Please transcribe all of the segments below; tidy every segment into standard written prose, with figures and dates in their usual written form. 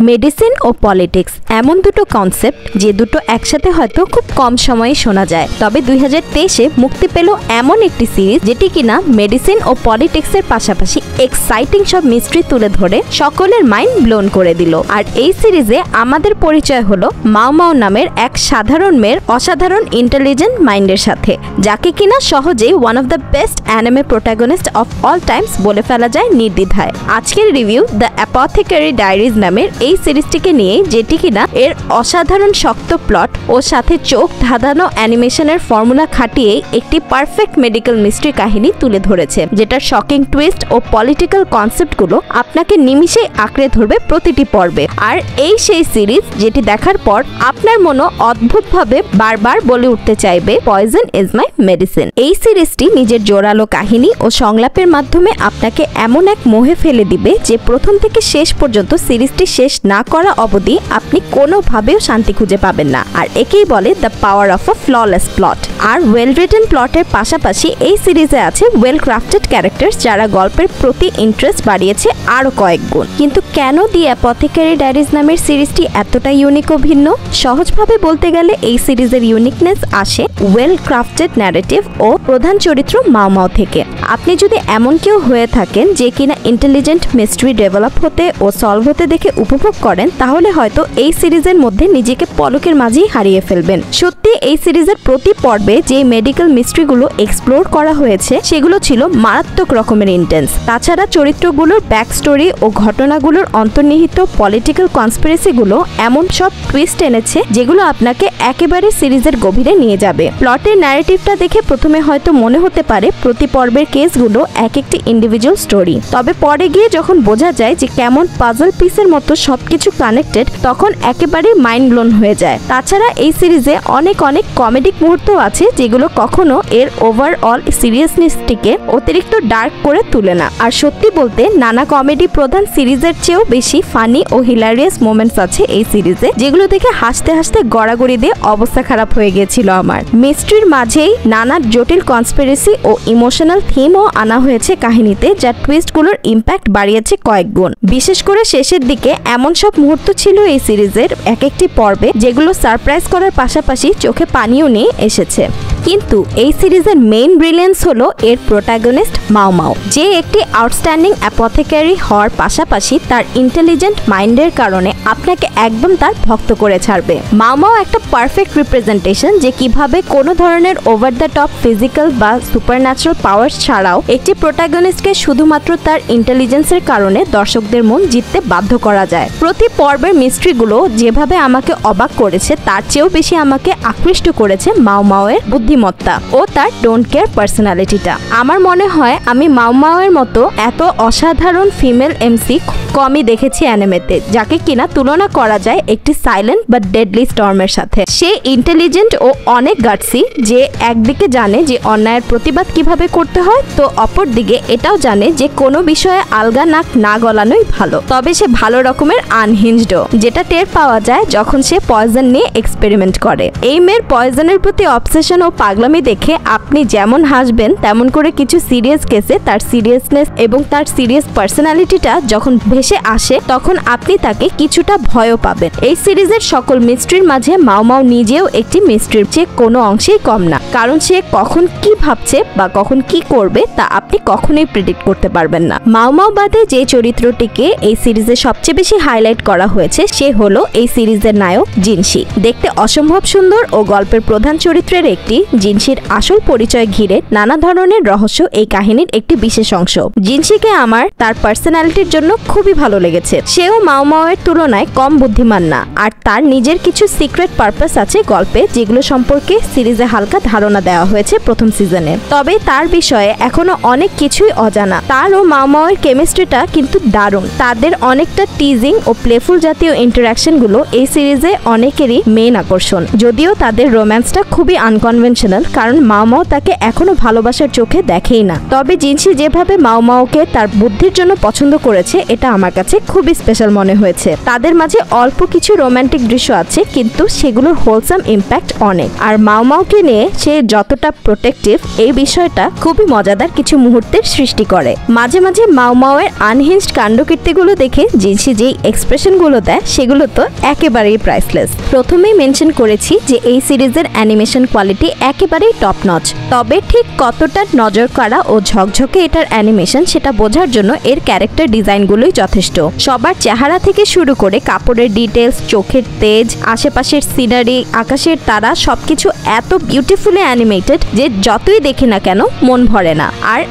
Medicine ও politics এমন দুটো concept যে দুটো একসাথে হয়তো খুব কম সময়ে শোনা যায়। তবে 2023-এ মুক্তি পেল এমন একটি সিরিজ যেটি কিনা মেডিসিন ও পলিটিক্সের পাশাপাশি এক্সাইটিং সব মিস্ট্রি তুলে ধরে সকলের মাইন্ড ব্লোন করে দিল। আর এই সিরিজে আমাদের পরিচয় হলো মাও মাও নামের এক সাধারণ মেয়ের অসাধারণ ইন্টেলিজেন্ট মাইন্ডের সাথে, যাকে কিনা সহজেই one of the best anime protagonist of all Times বলে ফেলা যায় নির্দ্বিধায়। আজকের রিভিউ দ্য অ্যাপথেকারি ডায়েরিজ নামের এই সিরিজটিকে নিয়ে, যেটি কিনা এর অসাধারণ শক্ত প্লট ও সাথে চোখ ধাঁধানো অ্যানিমেশনের ফর্মুলা খাটিয়ে একটি পারফেক্ট মেডিকেল মিস্ট্রি কাহিনী তুলে ধরেছে, যেটার শকিং টুইস্ট ও পলিটিক্যাল কনসেপ্টগুলো আপনাকে নিমিষেই আঁকড়ে ধরবে প্রতিটি পর্বে। আর এই সেই সিরিজ যেটি দেখার পর আপনার মনও অদ্ভুতভাবে বারবার বলে উঠতে চাইবে, পয়জন ইজ মাই মেডিসিন। এই সিরিজটি নিজের জোরালো কাহিনী ও সংলাপের মাধ্যমে আপনাকে এমন এক মোহে ফেলে দিবে যে প্রথম থেকে শেষ পর্যন্ত সিরিজটি শেষ না করা অবধি আপনি কোনোভাবেও শান্তি খুঁজে পাবেন না। আর একেই বলে the power of a flawless plot. আর ওয়েল রিটেন প্লটের পাশাপাশি এই সিরিজে আছে ওয়েল ক্রাফটেড ক্যারেক্টার্স, যারা গল্পের প্রতি ইন্টারেস্ট বাড়িয়েছে আরো কয়েক গুণ। কিন্তু কেন দি অ্যাপথেকারি ডায়েরিজ নামের সিরিজটি এতটা ইউনিক ও ভিন্ন? সহজভাবে বলতে গেলে এই সিরিজের ইউনিকনেস আসে ওয়েল ক্রাফটেড ন্যারেটিভ ও প্রধান চরিত্র মাও মাও থেকে। আপনি যদি এমন কেউ হয়ে থাকেন যে কিনা ইন্টেলিজেন্ট মিস্ট্রি ডেভেলপ হতে ও সলভ হতে দেখে উপভোগ করেন, তাহলে হয়তো এই সিরিজের মধ্যে নিজেকে পলকের মাঝেই হারিয়ে ফেলবেন। সত্যি এই সিরিজের প্রতি পর্বে যে মেডিকেল মিস্ট্রিগুলো এক্সপ্লোর করা হয়েছে সেগুলো ছিল মারাত্মক রকমের ইন্টেন্স। তাছাড়া চরিত্রগুলোর ব্যাক স্টোরি ও ঘটনাগুলোর অন্তর্নিহিত পলিটিক্যাল কনস্পিরেসিগুলো এমন সব টুইস্ট এনেছে যেগুলো আপনাকে একেবারে সিরিজের গভীরে নিয়ে যাবে। প্লটের ন্যারেটিভটা দেখে প্রথমে হয়তো মনে হতে পারে প্রতি পর্বের কেসগুলো এক একটি ইন্ডিভিজুয়াল স্টোরি, তবে পরে গিয়ে যখন বোঝা যায় যে কেমন পাজল পিসের মতো সবকিছু কানেক্টেড, তখন একেবারে মাইন্ড ব্লোন হয়ে যায়। তাছাড়া এই সিরিজে অনেক কমেডিক মুহূর্ত আছে যেগুলো কখনো এর ওভারঅল সিরিয়াসনেসটিকে অতিরিক্ত ডার্ক করে তুলে না। আর সত্যি বলতে নানা কমেডি প্রধান সিরিজের চেয়েও বেশি ফানি ও হিলারিয়াস মোমেন্টস আছে এই সিরিজে, যেগুলো দেখে হাসতে হাসতে গড়াগড়ি দিয়ে অবস্থা খারাপ হয়ে গিয়েছিল আমার। মিস্ট্রির মাঝেই নানা জটিল কনস্পিরেসি ও ইমোশনাল থিমও আনা হয়েছে কাহিনীতে, যা টুইস্টগুলোর ইম্প্যাক্ট বাড়িয়েছে কয়েক গুণ। বিশেষ করে শেষের দিকে এমন সব মুহূর্ত ছিল এই সিরিজের এক একটি পর্বে যেগুলো সারপ্রাইজ করার পাশাপাশি চোখে পানিও নিয়ে এসেছে। কিন্তু এই সিরিজের মেইন ব্রিলিয়েন্স হলো এর প্রোটাগনিস্ট মাও মাও, যে একটি আউটস্ট্যান্ডিং অ্যাপথেকারি হওয়ার পাশাপাশি তার ইন্টেলিজেন্ট মাইন্ডের কারণে আপনাকে একদম তার ভক্ত করে ছাড়বে। মাও মাও একটা পারফেক্ট রিপ্রেজেন্টেশন যে কিভাবে কোনো ধরনের ওভার দ্য টপ ফিজিক্যাল বা সুপারন্যাচারাল পাওয়ার্স ছাড়াও একটি প্রোটাগনিস্টকে শুধুমাত্র তার ইন্টেলিজেন্সের কারণে দর্শকদের মন জিততে বাধ্য করা যায়। প্রতি পর্বের মিস্ট্রিগুলো যেভাবে আমাকে অবাক করেছে, তার চেয়েও বেশি আমাকে আকৃষ্ট করেছে মাও মাও এর বুদ্ধিমত্তা ও তার ডোন্ট কেয়ার পার্সোনালিটিটা। আমার মনে হয় আমি মাও মাও এর মতো এত অসাধারণ ফিমেল এমসি কমই দেখেছি অ্যানিমেতে, যাকে কিনা তুলনা করা যায় একটি সাইলেন্ট বা ডেডলি স্টর্মের সাথে। সে ইন্টেলিজেন্ট ও অনেক গাটসি, যে একদিকে জানে যে অন্যায়ের প্রতিবাদ কিভাবে করতে হয়, তো অপরদিকে এটাও জানে যে কোনো বিষয়ে আলগা নাক না গলানোই ভালো। তবে সে ভালো রকমের আনহিঞ্জড, যেটা টের পাওয়া যায় যখন সে পয়জন নিয়ে এক্সপেরিমেন্ট করে। এই মেয়ের পয়জনের প্রতি অবসেশন ও পাগলামি দেখে আপনি যেমন হাসবেন, তেমন করে কিছু সিরিয়াস কেসে তার সিরিয়াসনেস এবং তার সিরিয়াস পার্সোনালিটিটা যখন ভেসে আসে, তখন আপনি তাকে কিছুটা ভয়ও পাবেন। এই সিরিজের সকল মিস্ট্রির মাঝে মাও মাও নিজেও একটি মিস্ট্রির চেয়ে কোনো অংশেই কম না, কারণ সে কখন কি ভাবছে বা কখন কি করবে তা আপনি কখনোই প্রেডিক্ট করতে পারবেন না। মাও মাও বাদে যে চরিত্রটিকে এই সিরিজে সবচেয়ে বেশি হাইলাইট করা হয়েছে সে হলো এই সিরিজের নায়ক জিনশি। দেখতে অসম্ভব সুন্দর ও গল্পের প্রধান চরিত্রের একটি, জিনশির আসল পরিচয় ঘিরে নানা ধরনের রহস্য এই কাহিনীর একটি বিশেষ অংশ। জিনশিকে আমার তার পার্সোনালিটির জন্য খুবই ভালো লেগেছে। সেও মাও মাও এর তুলনায় কম বুদ্ধিমান না, আর তার নিজের কিছু সিক্রেট পারপাস আছে গল্পে, যেগুলো সম্পর্কে সিরিজে হালকা ধারণা দেওয়া হয়েছে প্রথম সিজনে। তবে তার বিষয়ে এখনো অনেক কিছুই অজানা। তার ও মাও মাও এর কেমিস্ট্রিটা কিন্তু দারুণ। তাদের অনেকটা টিজিং ও প্লেফুল জাতীয় ইন্টারাকশন গুলো এই সিরিজে অনেকেরই মেইন আকর্ষণ। যদিও তাদের রোম্যান্সটা খুবই আনকনভেনশনাল, কারণ মাও মাও তাকে এখনো ভালোবাসার চোখে দেখেই না। তবে জিনশি যেভাবে মাও মাওকে তার বুদ্ধির জন্য পছন্দ করেছে, এটা আমার আমার কাছে খুবই স্পেশাল মনে হয়েছে। তাদের মাঝে অল্প কিছু রোমান্টিক দৃশ্য আছে, কিন্তু সেগুলোর হোলসাম ইম্প্যাক্ট অনেক। আর মাও মাওকে নিয়ে সে যতটা প্রোটেক্টিভ, এই বিষয়টা খুবই মজাদার কিছু মুহূর্তের সৃষ্টি করে। মাঝে মাঝে মাও মাওয়ের আনহিঞ্জড কাণ্ডকীর্তিগুলো দেখে সে যেই এক্সপ্রেশনগুলো দেয় সেগুলো তো একেবারেই প্রাইসলেস। প্রথমেই মেনশন করেছি যে এই সিরিজের অ্যানিমেশন কোয়ালিটি একেবারেই টপ নচ, তবে ঠিক কতটা নজর কাড়া ও ঝকঝকে এটার অ্যানিমেশন সেটা বোঝার জন্য এর ক্যারেক্টার ডিজাইনগুলোই যথেষ্ট। সবার চেহারা থেকে শুরু করে কাপড়ের ডিটেলস, চোখের তেজ, আশেপাশের সিনারি, আকাশের তারা সবকিছু এত বিউটিফুলি অ্যানিমেটেড যে যতই দেখি না কেন মন ভরে না। আর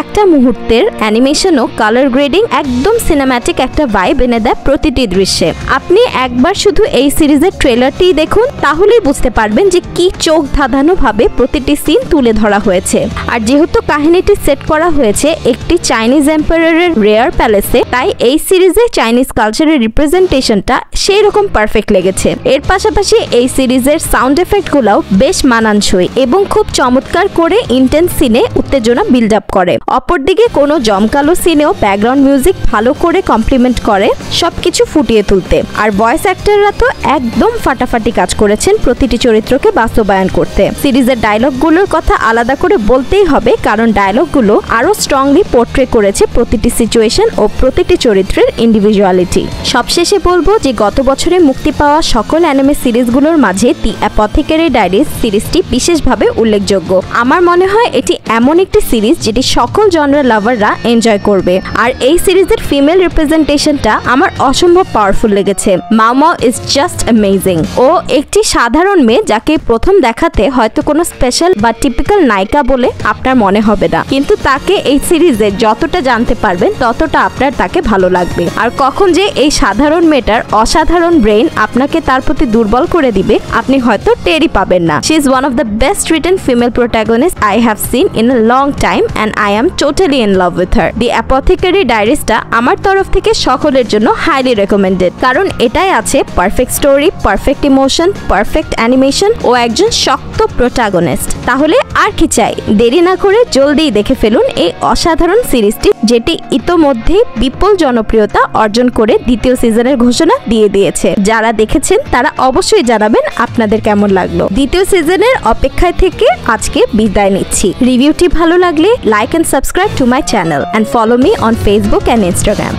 একটা মুহূর্তের অ্যানিমেশন ও কালার গ্রেডিং একদম সিনেম্যাটিক একটা ভাইব এনে দেয় প্রতিটি দৃশ্যে। আপনি একবার শুধু এই সিরিজের ট্রেলারটি দেখুন, তাহলেই বুঝতে পারবেন যে কি চোখ ধাঁধানো ভাবে প্রতিটি সিন তুলে ধরা হয়েছে। আর যেহেতু কাহিনীটি সেট করা হয়েছে একটি চাইনিজ এম্পায়ারের রেয়ার প্যালেসে, তাই এই সিরিজে চাইনিজ কালচারের রিপ্রেজেন্টেশনটা সেই রকম পারফেক্ট লেগেছে। এর পাশাপাশি এই সিরিজের সাউন্ড এফেক্টগুলোও বেশ মানানসই এবং খুব চমৎকার করে ইন্টেন্স সিনে উত্তেজনা বিল্ড আপ করে। অপরদিকে কোনো জমকালো সিনেও ব্যাকগ্রাউন্ড মিউজিক ভালো করে কমপ্লিমেন্ট করে সবকিছু ফুটিয়ে তুলতে। আর ভয়েস অ্যাক্টররা তো একদম ফাটাফাটি কাজ করেছেন প্রতিটি চরিত্রকে বাস্তবায়ন করতে। সিরিজের ডায়লগগুলোর কথা আলাদা করে বলতেই হবে, কারণ ডায়লগগুলো আরো স্ট্রংলি পোর্ট্রে করেছে প্রতিটি সিচুয়েশন ও প্রতিটি চরিত্রের ইন্ডিভিজুয়ালিটি। সবশেষে বলবো যে গত বছরে মুক্তি পাওয়া সকল অ্যানিমে সিরিজগুলোর মাঝে দি অ্যাপথেকেরি ডায়েরিজ সিরিজটি বিশেষভাবে উল্লেখযোগ্য। আমার মনে হয় এটি এমন একটি সিরিজ যেটি সকল জনরার লাভাররা এনজয় করবে। আর এই সিরিজের ফিমেল রিপ্রেজেন্টেশনটা আমার অসম্ভব পাওয়ারফুল লেগেছে। মাও মাও ইজ জাস্ট অ্যামেজিং। ও একটি সাধারণ মেয়ে যাকে প্রথম দেখাতে হয়তো কোনো স্পেশাল বা টিপিক্যাল নায়িকা বলে আপনার মনে হবে না, কিন্তু তাকে এই সিরিজে যতটা জানতে পারবেন ততটা আপনার তাকে ভালো লাগবে। আর কখন যে এই সাধারণ মেয়েটার অসাধারণ ব্রেইন আপনাকে তার প্রতি দুর্বল করে দিবে আপনি হয়তো টেরই পাবেন না। She is one of the best written female protagonist I have seen in a long time and I am totally in love with her. The apothecary ডায়েরিজটা আমার তরফ থেকে সকলের জন্য হাইলি রেকমেন্ডেড, কারণ এটাই আছে perfect story, perfect emotion, perfect animation ও একজন শক্ত প্রোটাগনিস্ট। তাহলে আর কি চাই? দেরি না করে জলদি দেখে ফেলুন এই অসাধারণ সিরিজটি, যেটি ইতোমধ্যে বিপুল জনপ্রিয়তা অর্জন করে দ্বিতীয় সিজনের ঘোষণা দিয়ে দিয়েছে। যারা দেখেছেন তারা অবশ্যই জানাবেন আপনাদের কেমন লাগলো। দ্বিতীয় সিজনের অপেক্ষায় থেকে আজকে বিদায় নিচ্ছি। রিভিউটি ভালো লাগলে like and subscribe to my channel and follow me on Facebook and Instagram.